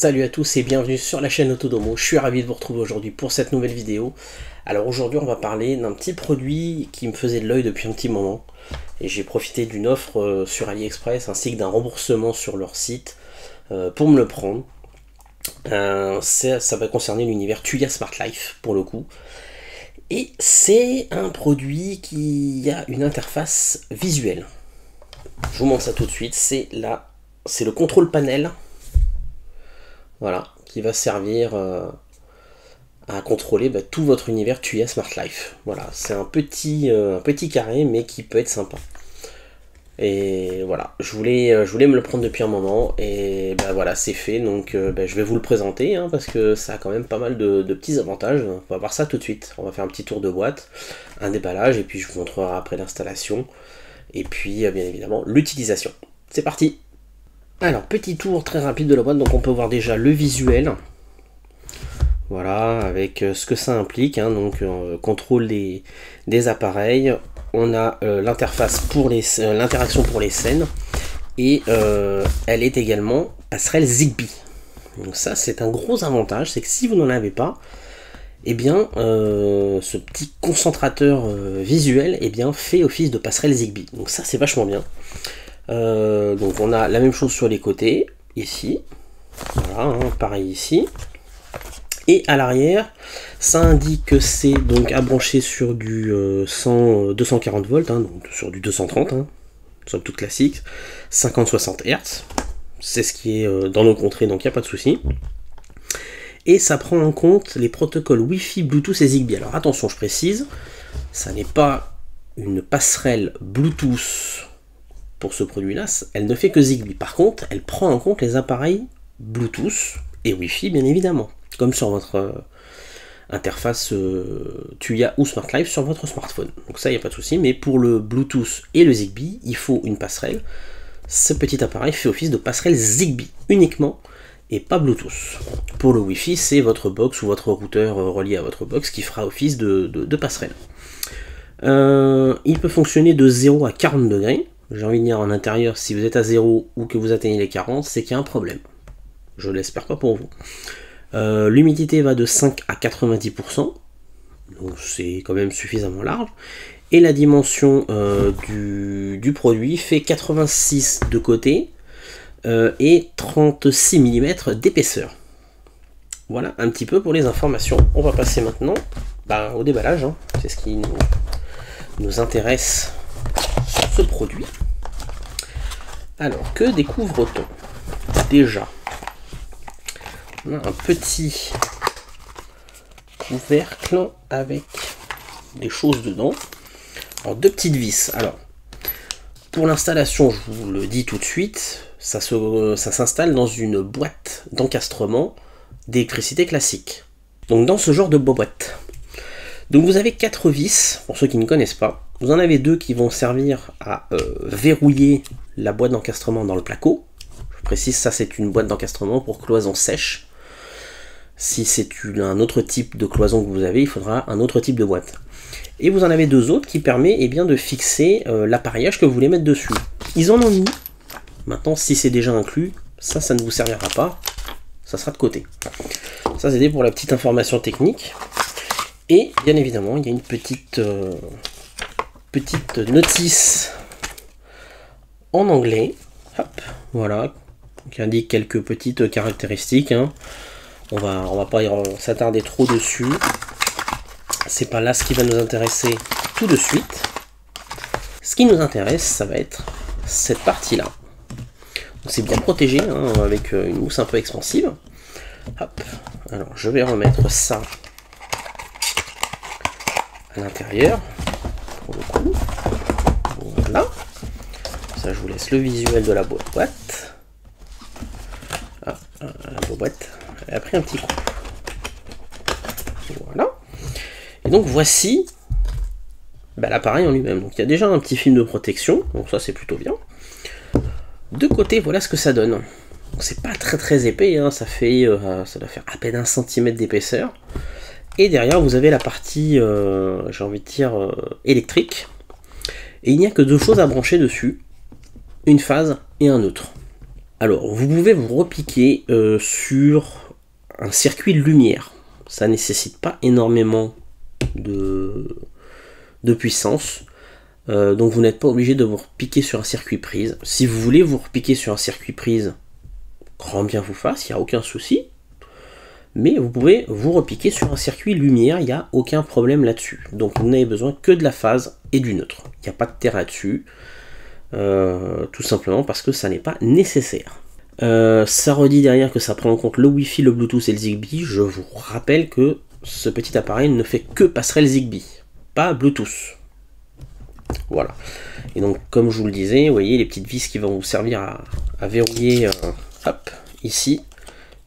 Salut à tous et bienvenue sur la chaîne Autodomo, je suis ravi de vous retrouver aujourd'hui pour cette nouvelle vidéo. Alors aujourd'hui on va parler d'un petit produit qui me faisait de l'œil depuis un petit moment et j'ai profité d'une offre sur AliExpress ainsi que d'un remboursement sur leur site pour me le prendre. Ça va concerner l'univers Tuya Smart Life pour le coup. Et c'est un produit qui a une interface visuelle. Je vous montre ça tout de suite, c'est le contrôle panel. Voilà, qui va servir à contrôler tout votre univers Tuya Smart Life. Voilà, c'est un petit carré, mais qui peut être sympa. Et voilà, je voulais me le prendre depuis un moment, et voilà, c'est fait. Donc je vais vous le présenter, parce que ça a quand même pas mal de petits avantages. On va voir ça tout de suite. On va faire un petit tour de boîte, un déballage, et puis je vous montrerai après l'installation. Et puis, bien évidemment, l'utilisation. C'est parti! Alors, petit tour très rapide de la boîte, donc on peut voir déjà le visuel. Voilà, avec ce que ça implique, donc contrôle des appareils. On a l'interface pour l'interaction pour les scènes. Et elle est également passerelle Zigbee. Donc ça, c'est un gros avantage, c'est que si vous n'en avez pas, eh bien, ce petit concentrateur visuel fait office de passerelle Zigbee. Donc ça, c'est vachement bien. Donc on a la même chose sur les côtés, ici, voilà, pareil ici, et à l'arrière, ça indique que c'est donc à brancher sur du 240 volts, donc sur du 230, somme toute classique, 50-60 Hz, c'est ce qui est dans nos contrées, donc il n'y a pas de souci. Et ça prend en compte les protocoles Wi-Fi, Bluetooth et Zigbee. Alors attention, je précise, ça n'est pas une passerelle Bluetooth. Pour ce produit-là, elle ne fait que Zigbee. Par contre, elle prend en compte les appareils Bluetooth et Wi-Fi, bien évidemment, comme sur votre interface Tuya ou Smart Life sur votre smartphone. Donc ça, il n'y a pas de souci. Mais pour le Bluetooth et le Zigbee, il faut une passerelle. Ce petit appareil fait office de passerelle Zigbee uniquement et pas Bluetooth. Pour le Wi-Fi, c'est votre box ou votre routeur relié à votre box qui fera office de passerelle. Il peut fonctionner de 0 à 40 degrés. J'ai envie de dire en intérieur, si vous êtes à 0 ou que vous atteignez les 40, c'est qu'il y a un problème. Je l'espère pas pour vous. L'humidité va de 5 à 90%, donc c'est quand même suffisamment large. Et la dimension du produit fait 86 de côté et 36 mm d'épaisseur. Voilà un petit peu pour les informations. On va passer maintenant au déballage, c'est ce qui nous intéresse sur ce produit. Alors, que découvre-t-on? Déjà, on a un petit couvercle avec des choses dedans. Alors, deux petites vis. Alors, pour l'installation, je vous le dis tout de suite, ça s'installe dans une boîte d'encastrement d'électricité classique. Donc, dans ce genre de boîte. Donc, vous avez 4 vis, pour ceux qui ne connaissent pas. Vous en avez 2 qui vont servir à verrouiller la boîte d'encastrement dans le placo. Je précise, ça c'est une boîte d'encastrement pour cloison sèche. Si c'est un autre type de cloison que vous avez, il faudra un autre type de boîte. Et vous en avez 2 autres qui permettent de fixer l'appareillage que vous voulez mettre dessus. Ils en ont mis. Maintenant, si c'est déjà inclus, ça ne vous servira pas. Ça sera de côté. Ça c'était pour la petite information technique. Et bien évidemment, il y a une petite notice en anglais, hop, voilà, qui indique quelques petites caractéristiques. On va pas s'attarder trop dessus. C'est pas là ce qui va nous intéresser tout de suite. Ce qui nous intéresse, ça va être cette partie-là. C'est bien protégé, avec une mousse un peu expansive. Hop, alors je vais remettre ça à l'intérieur pour le coup. Voilà, ça je vous laisse le visuel de la boîte. La boîte elle a pris un petit coup. Voilà, et donc voici l'appareil en lui-même. Donc il y a déjà un petit film de protection, donc ça c'est plutôt bien. De côté, voilà ce que ça donne. C'est pas très épais, ça doit faire à peine 1 cm d'épaisseur. Et derrière, vous avez la partie, j'ai envie de dire, électrique. Et il n'y a que 2 choses à brancher dessus. Une phase et un neutre. Alors, vous pouvez vous repiquer sur un circuit de lumière. Ça nécessite pas énormément de puissance. Donc vous n'êtes pas obligé de vous repiquer sur un circuit prise. Si vous voulez vous repiquer sur un circuit prise, grand bien vous fasse, il n'y a aucun souci. Mais vous pouvez vous repiquer sur un circuit lumière, il n'y a aucun problème là-dessus. Donc vous n'avez besoin que de la phase et du neutre. Il n'y a pas de terre là-dessus. Tout simplement parce que ça n'est pas nécessaire. Ça redit derrière que ça prend en compte le Wi-Fi, le Bluetooth et le Zigbee. Je vous rappelle que ce petit appareil ne fait que passerelle Zigbee, pas Bluetooth. Voilà. Et donc, comme je vous le disais, vous voyez les petites vis qui vont vous servir à verrouiller hop, ici.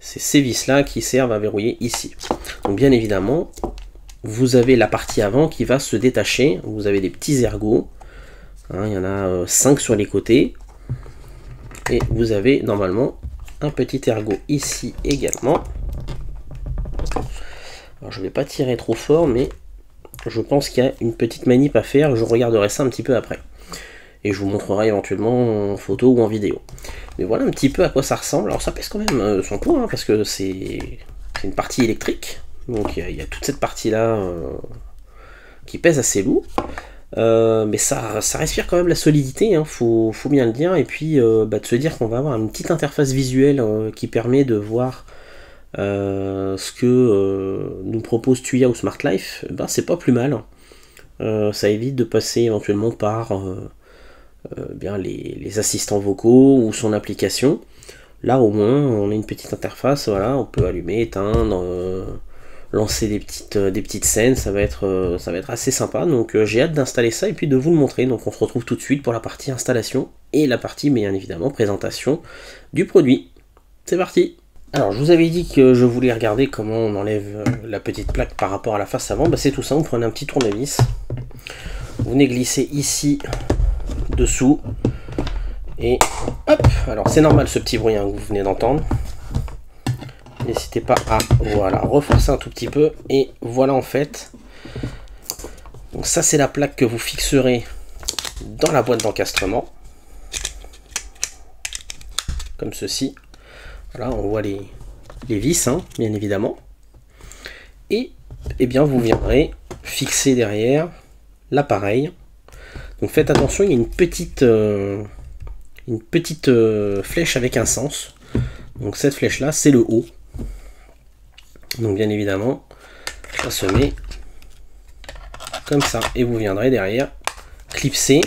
C'est ces vis-là qui servent à verrouiller ici. Donc, bien évidemment, vous avez la partie avant qui va se détacher. Vous avez des petits ergots. Hein, il y en a 5 sur les côtés. Et vous avez normalement un petit ergot ici également. Alors, je ne vais pas tirer trop fort, mais je pense qu'il y a une petite manip à faire. Je regarderai ça un petit peu après. Et je vous montrerai éventuellement en photo ou en vidéo. Mais voilà un petit peu à quoi ça ressemble. Alors ça pèse quand même son poids, hein, parce que c'est une partie électrique. Donc il y a toute cette partie-là qui pèse assez lourd. Mais ça respire quand même la solidité, hein, faut bien le dire. Et puis de se dire qu'on va avoir une petite interface visuelle qui permet de voir ce que nous propose Tuya ou Smart Life, ben, c'est pas plus mal. Ça évite de passer éventuellement par bien les assistants vocaux ou son application. Là au moins on a une petite interface, voilà, on peut allumer, éteindre, lancer des petites scènes, ça va être assez sympa. Donc j'ai hâte d'installer ça et puis de vous le montrer. Donc on se retrouve tout de suite pour la partie installation et la partie bien évidemment présentation du produit. C'est parti. Alors je vous avais dit que je voulais regarder comment on enlève la petite plaque par rapport à la face avant. Bah, c'est tout simple, vous prenez un petit tournevis, vous venez glisser ici dessous et hop. Alors c'est normal ce petit bruit, hein, que vous venez d'entendre. N'hésitez pas à voilà, reforcer un tout petit peu et voilà en fait. Donc ça c'est la plaque que vous fixerez dans la boîte d'encastrement. Comme ceci. Voilà, on voit les vis, hein, bien évidemment. Et eh bien vous viendrez fixer derrière l'appareil. Donc faites attention, il y a une petite flèche avec un sens. Donc cette flèche là c'est le haut. Donc bien évidemment ça se met comme ça et vous viendrez derrière clipser.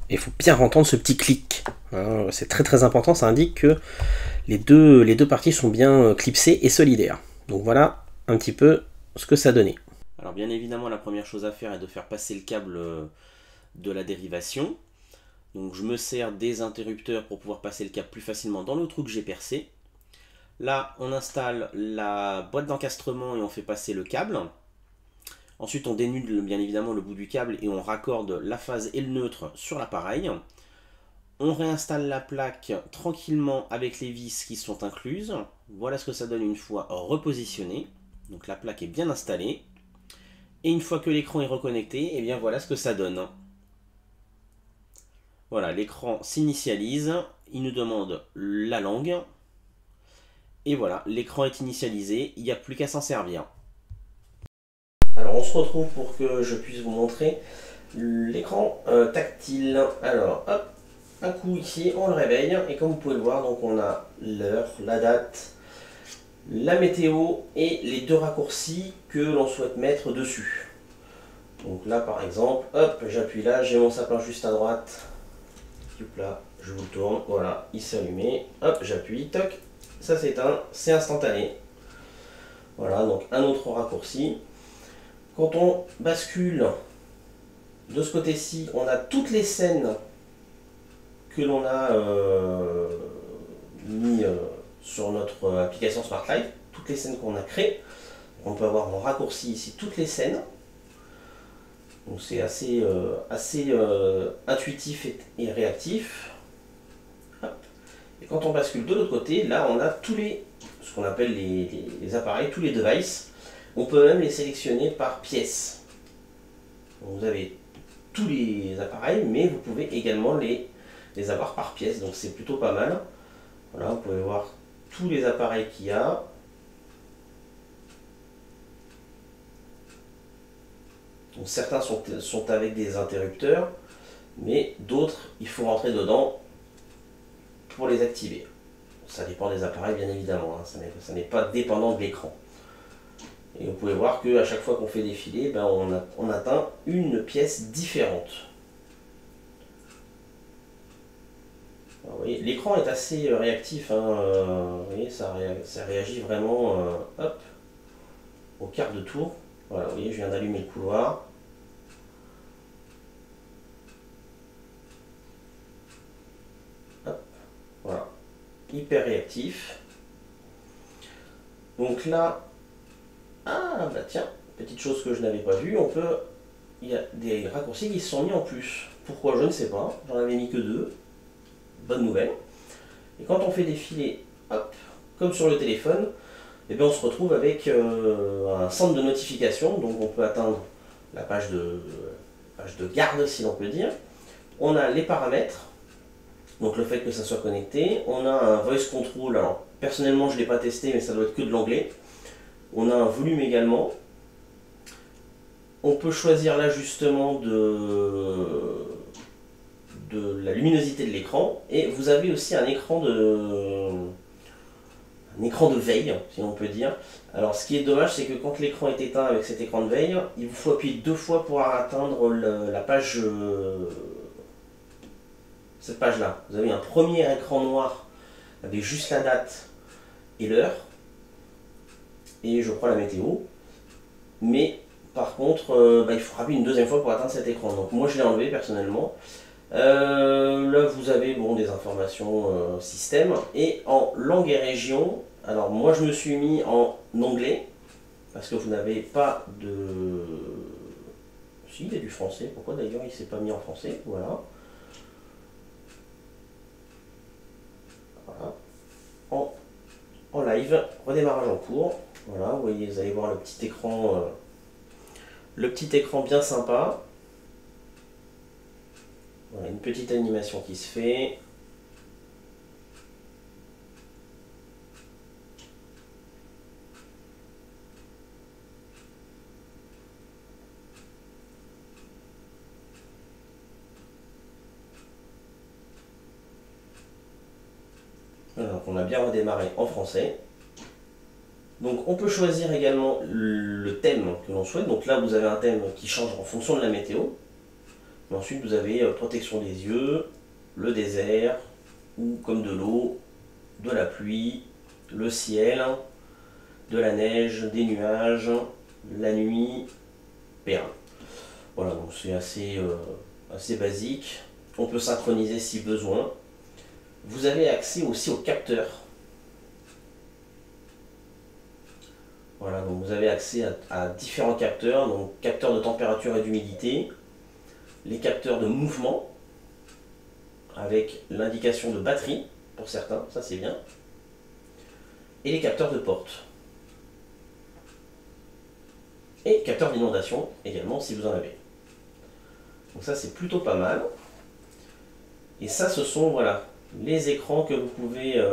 Et il faut bien entendre ce petit clic, hein, c'est très important, ça indique que les deux parties sont bien clipsées et solidaires. Donc voilà un petit peu ce que ça donnait. Alors bien évidemment la première chose à faire est de faire passer le câble de la dérivation. Donc je me sers des interrupteurs pour pouvoir passer le câble plus facilement dans le trou que j'ai percé. Là on installe la boîte d'encastrement et on fait passer le câble. Ensuite on dénude bien évidemment le bout du câble et on raccorde la phase et le neutre sur l'appareil. On réinstalle la plaque tranquillement avec les vis qui sont incluses. Voilà ce que ça donne une fois repositionnée. Donc la plaque est bien installée. Et une fois que l'écran est reconnecté, et bien voilà ce que ça donne. Voilà, l'écran s'initialise, il nous demande la langue. Et voilà, l'écran est initialisé, il n'y a plus qu'à s'en servir. Alors on se retrouve pour que je puisse vous montrer l'écran tactile. Alors hop, un coup ici, on le réveille et comme vous pouvez le voir, donc on a l'heure, la date, la météo et les deux raccourcis que l'on souhaite mettre dessus. Donc là par exemple, hop, j'appuie là, j'ai mon sapin juste à droite. Hop là, je vous le tourne, voilà, il s'est allumé. Hop, j'appuie, toc, ça s'éteint, c'est instantané. Voilà, donc un autre raccourci. Quand on bascule de ce côté-ci, on a toutes les scènes que l'on a mis sur notre application Smart Life, toutes les scènes qu'on a créées. On peut avoir en raccourci ici toutes les scènes. Donc c'est assez intuitif et réactif. Hop. Et quand on bascule de l'autre côté, là on a tous ce qu'on appelle les appareils, tous les devices. On peut même les sélectionner par pièce. Donc vous avez tous les appareils, mais vous pouvez également les les avoir par pièce, donc c'est plutôt pas mal. Voilà, vous pouvez voir tous les appareils qu'il y a. Donc certains sont avec des interrupteurs, mais d'autres, il faut rentrer dedans pour les activer. Ça dépend des appareils, bien évidemment, hein. Ça n'est pas dépendant de l'écran. Et vous pouvez voir qu'à chaque fois qu'on fait défiler, ben on atteint une pièce différente. Alors, vous voyez, l'écran est assez réactif, hein, vous voyez, ça réagit vraiment hop, au quart de tour. Voilà, vous voyez, je viens d'allumer le couloir. Hop, voilà, hyper réactif. Donc là, ah bah tiens, petite chose que je n'avais pas vue, il y a des raccourcis qui se sont mis en plus. Pourquoi, je ne sais pas, j'en avais mis que 2. Bonne nouvelle. Et quand on fait défiler, hop, comme sur le téléphone, et bien on se retrouve avec un centre de notification, donc on peut atteindre la page de garde, si l'on peut dire. On a les paramètres, donc le fait que ça soit connecté. On a un voice control, alors personnellement je ne l'ai pas testé, mais ça doit être que de l'anglais. On a un volume également. On peut choisir l'ajustement de la luminosité de l'écran, et vous avez aussi un écran de veille, si on peut dire. Alors ce qui est dommage, c'est que quand l'écran est éteint avec cet écran de veille, il vous faut appuyer 2 fois pour atteindre la page, cette page là. Vous avez un premier écran noir avec juste la date et l'heure, et je crois la météo, mais par contre il faut appuyer une deuxième fois pour atteindre cet écran. Donc moi je l'ai enlevé personnellement. Là vous avez bon, des informations système, et en langue et région, alors moi je me suis mis en anglais parce que vous n'avez pas de... Si, il y a du français, pourquoi d'ailleurs il ne s'est pas mis en français, voilà. Voilà. En live, redémarrage en cours, voilà, vous voyez, vous allez voir le petit écran bien sympa. Voilà, une petite animation qui se fait. Voilà, donc on a bien redémarré en français. Donc on peut choisir également le thème que l'on souhaite. Donc là vous avez un thème qui change en fonction de la météo. Mais ensuite vous avez protection des yeux, le désert, ou comme de l'eau, de la pluie, le ciel, de la neige, des nuages, la nuit, perle. Voilà, donc c'est assez basique. On peut synchroniser si besoin. Vous avez accès aussi aux capteurs. Voilà, donc vous avez accès à différents capteurs, donc capteurs de température et d'humidité, les capteurs de mouvement, avec l'indication de batterie, pour certains, ça c'est bien, et les capteurs de porte. Et capteurs d'inondation également, si vous en avez. Donc ça c'est plutôt pas mal. Et ça ce sont, voilà, les écrans que vous pouvez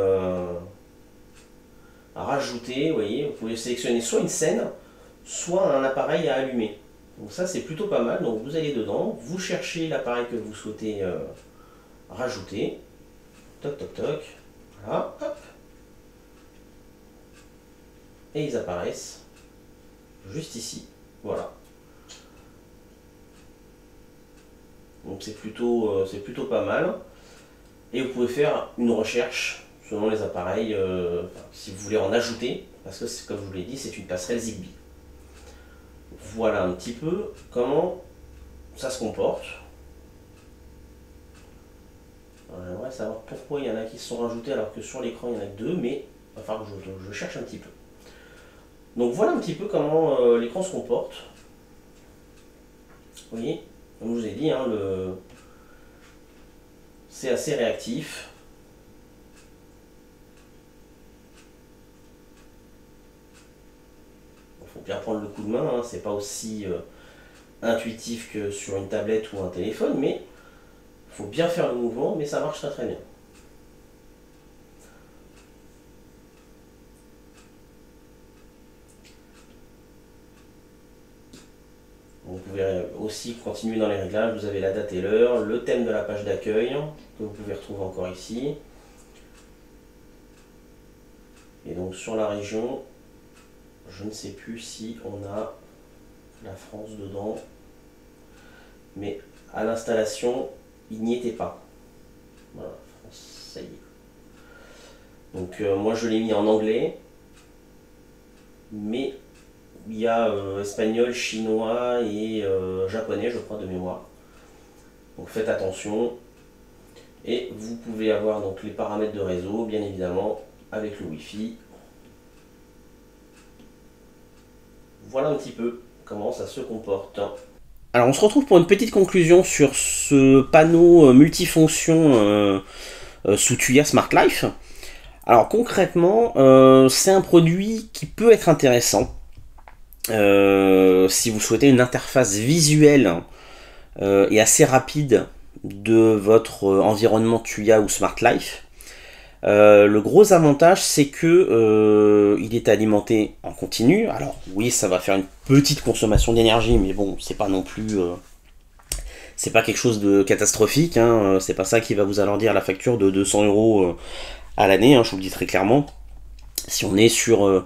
rajouter, vous voyez, vous pouvez sélectionner soit une scène, soit un appareil à allumer. Donc ça c'est plutôt pas mal, donc vous allez dedans, vous cherchez l'appareil que vous souhaitez rajouter, toc toc toc, voilà, hop, et ils apparaissent juste ici, voilà. Donc c'est plutôt pas mal, et vous pouvez faire une recherche selon les appareils, si vous voulez en ajouter, parce que comme je vous l'ai dit, c'est une passerelle Zigbee. Voilà un petit peu comment ça se comporte. J'aimerais savoir pourquoi il y en a qui se sont rajoutés alors que sur l'écran il y en a que 2, mais il va falloir que je cherche un petit peu. Donc voilà un petit peu comment l'écran se comporte. Vous voyez, comme je vous ai dit, hein, c'est assez réactif. Il faut bien prendre le coup de main, hein, c'est pas aussi intuitif que sur une tablette ou un téléphone, mais Il faut bien faire le mouvement, mais ça marche très très bien. Vous pouvez aussi continuer dans les réglages, vous avez la date et l'heure, le thème de la page d'accueil, que vous pouvez retrouver encore ici. Et donc sur la région, je ne sais plus si on a la France dedans, mais à l'installation, il n'y était pas. Voilà, France, ça y est. Donc moi je l'ai mis en anglais, mais il y a espagnol, chinois et japonais, je crois, de mémoire. Donc faites attention. Et vous pouvez avoir donc les paramètres de réseau, bien évidemment, avec le Wi-Fi. Voilà un petit peu comment ça se comporte. Alors on se retrouve pour une petite conclusion sur ce panneau multifonction sous Tuya Smart Life. Alors concrètement, c'est un produit qui peut être intéressant. Si vous souhaitez une interface visuelle et assez rapide de votre environnement Tuya ou Smart Life, le gros avantage c'est que il est alimenté en continu. Alors oui, ça va faire une petite consommation d'énergie, mais bon, c'est pas non plus c'est pas quelque chose de catastrophique, hein. C'est pas ça qui va vous alourdir la facture de 200 € à l'année, hein, je vous le dis très clairement. Si on est sur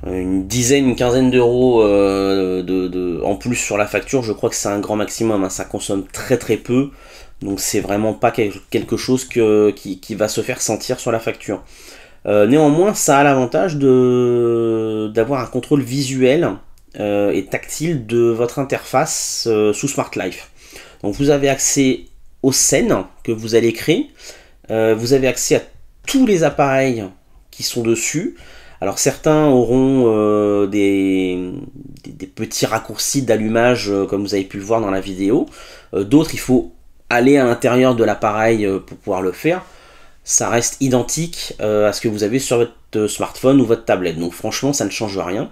une dizaine, une quinzaine d'euros en plus sur la facture, je crois que c'est un grand maximum, hein. Ça consomme très très peu, donc c'est vraiment pas quelque chose qui va se faire sentir sur la facture. Néanmoins, ça a l'avantage d'avoir un contrôle visuel et tactile de votre interface sous Smart Life. Donc vous avez accès aux scènes que vous allez créer, vous avez accès à tous les appareils qui sont dessus. Alors certains auront des petits raccourcis d'allumage comme vous avez pu le voir dans la vidéo. D'autres, il faut aller à l'intérieur de l'appareil pour pouvoir le faire. Ça reste identique à ce que vous avez sur votre smartphone ou votre tablette. Donc franchement, ça ne change rien.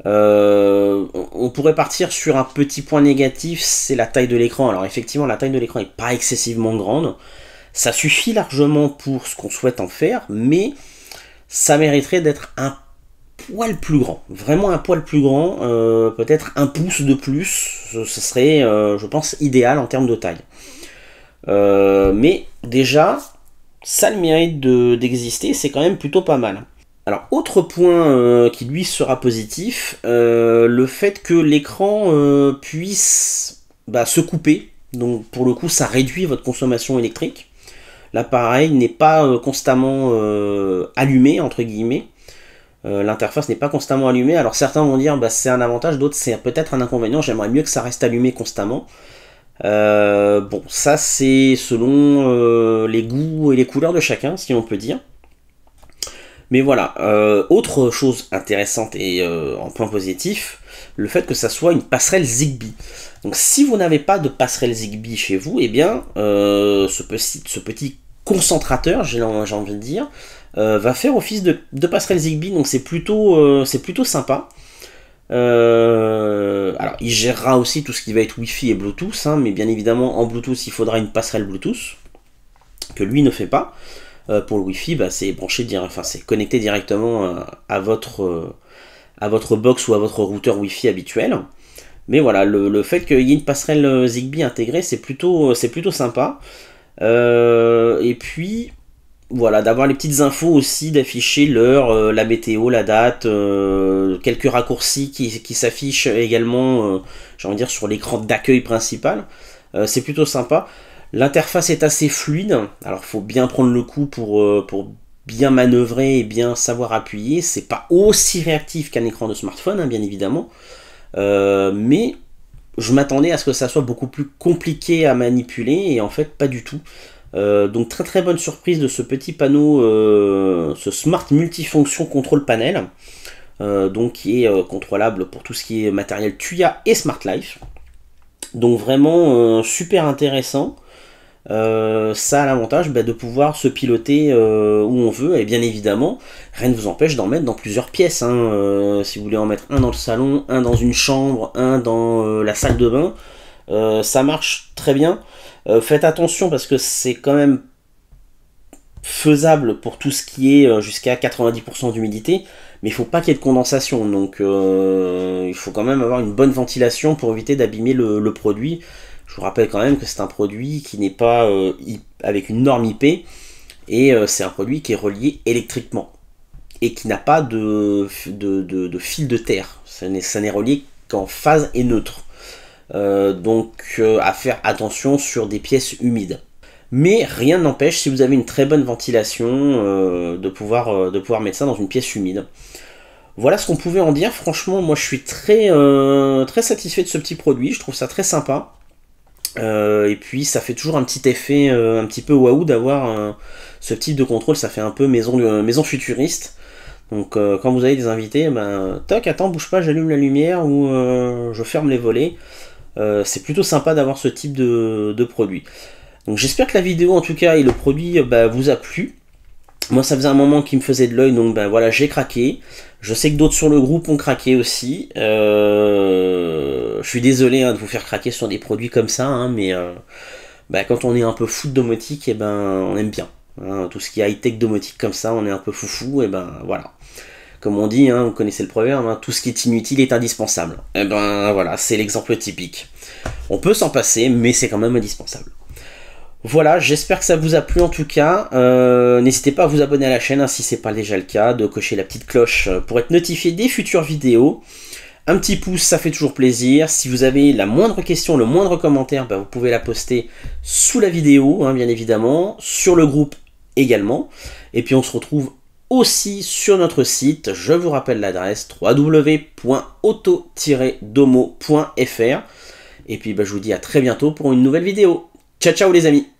On pourrait partir sur un petit point négatif, c'est la taille de l'écran. Alors effectivement, la taille de l'écran n'est pas excessivement grande. Ça suffit largement pour ce qu'on souhaite en faire, mais ça mériterait d'être un poil plus grand, vraiment un poil plus grand, peut-être un pouce de plus, ce serait, je pense, idéal en termes de taille. Mais déjà, ça a le mérite d'exister, c'est quand même plutôt pas mal. Alors, autre point qui lui sera positif, le fait que l'écran puisse se couper, donc pour le coup ça réduit votre consommation électrique. L'appareil n'est pas constamment allumé, entre guillemets. L'interface n'est pas constamment allumée. Alors certains vont dire c'est un avantage, d'autres c'est peut-être un inconvénient. J'aimerais mieux que ça reste allumé constamment. Bon, ça c'est selon les goûts et les couleurs de chacun, si on peut dire. Mais voilà, autre chose intéressante et en point positif, le fait que ça soit une passerelle Zigbee. Donc si vous n'avez pas de passerelle Zigbee chez vous, eh bien ce petit concentrateur, j'ai envie de dire, va faire office de passerelle Zigbee, donc c'est plutôt sympa. Alors il gérera aussi tout ce qui va être Wi-Fi et Bluetooth, hein, mais bien évidemment en Bluetooth il faudra une passerelle Bluetooth, que lui ne fait pas. Pour le Wi-Fi, c'est branché, c'est connecté directement à votre box ou à votre routeur Wi-Fi habituel. Mais voilà, le fait qu'il y ait une passerelle Zigbee intégrée, c'est plutôt sympa. Et puis, voilà, d'avoir les petites infos aussi, d'afficher l'heure, la météo, la date, quelques raccourcis qui s'affichent également, j'ai envie de dire, sur l'écran d'accueil principal. C'est plutôt sympa. L'interface est assez fluide, alors il faut bien prendre le coup pour bien manœuvrer et bien savoir appuyer. C'est pas aussi réactif qu'un écran de smartphone, hein, bien évidemment, mais je m'attendais à ce que ça soit beaucoup plus compliqué à manipuler, et en fait pas du tout. Donc très très bonne surprise de ce petit panneau, ce Smart Multifonction Control Panel, donc qui est contrôlable pour tout ce qui est matériel Tuya et Smart Life. Donc vraiment super intéressant. Ça a l'avantage de pouvoir se piloter où on veut, et bien évidemment rien ne vous empêche d'en mettre dans plusieurs pièces, hein. Si vous voulez en mettre un dans le salon, un dans une chambre, un dans la salle de bain, Ça marche très bien. Faites attention parce que c'est quand même faisable pour tout ce qui est jusqu'à 90% d'humidité, mais il faut pas qu'il y ait de condensation, donc il faut quand même avoir une bonne ventilation pour éviter d'abîmer le produit. Je vous rappelle quand même que c'est un produit qui n'est pas avec une norme IP, et c'est un produit qui est relié électriquement, et qui n'a pas de fil de terre, ça n'est relié qu'en phase et neutre. Donc à faire attention sur des pièces humides. Mais rien n'empêche, si vous avez une très bonne ventilation, de pouvoir mettre ça dans une pièce humide. Voilà ce qu'on pouvait en dire. Franchement, moi je suis très satisfait de ce petit produit. Je trouve ça très sympa. Et puis ça fait toujours un petit effet un petit peu waouh d'avoir ce type de contrôle. Ça fait un peu maison futuriste. Donc quand vous avez des invités, ben toc, attends, bouge pas, j'allume la lumière ou je ferme les volets. C'est plutôt sympa d'avoir ce type de produit. Donc j'espère que la vidéo en tout cas et le produit vous a plu. Moi ça faisait un moment qui me faisait de l'œil, donc voilà, j'ai craqué. Je sais que d'autres sur le groupe ont craqué aussi. Je suis désolé de vous faire craquer sur des produits comme ça, mais quand on est un peu fou de domotique, on aime bien. Tout ce qui est high-tech domotique comme ça, on est un peu foufou, et voilà. Comme on dit, vous connaissez le proverbe, tout ce qui est inutile est indispensable. Et voilà, c'est l'exemple typique. On peut s'en passer, mais c'est quand même indispensable. Voilà, j'espère que ça vous a plu en tout cas. N'hésitez pas à vous abonner à la chaîne si ce n'est pas déjà le cas, de cocher la petite cloche pour être notifié des futures vidéos. Un petit pouce, ça fait toujours plaisir. Si vous avez la moindre question, le moindre commentaire, vous pouvez la poster sous la vidéo, bien évidemment, sur le groupe également. Et puis on se retrouve aussi sur notre site, je vous rappelle l'adresse www.auto-domo.fr. Et puis je vous dis à très bientôt pour une nouvelle vidéo. Ciao ciao les amis!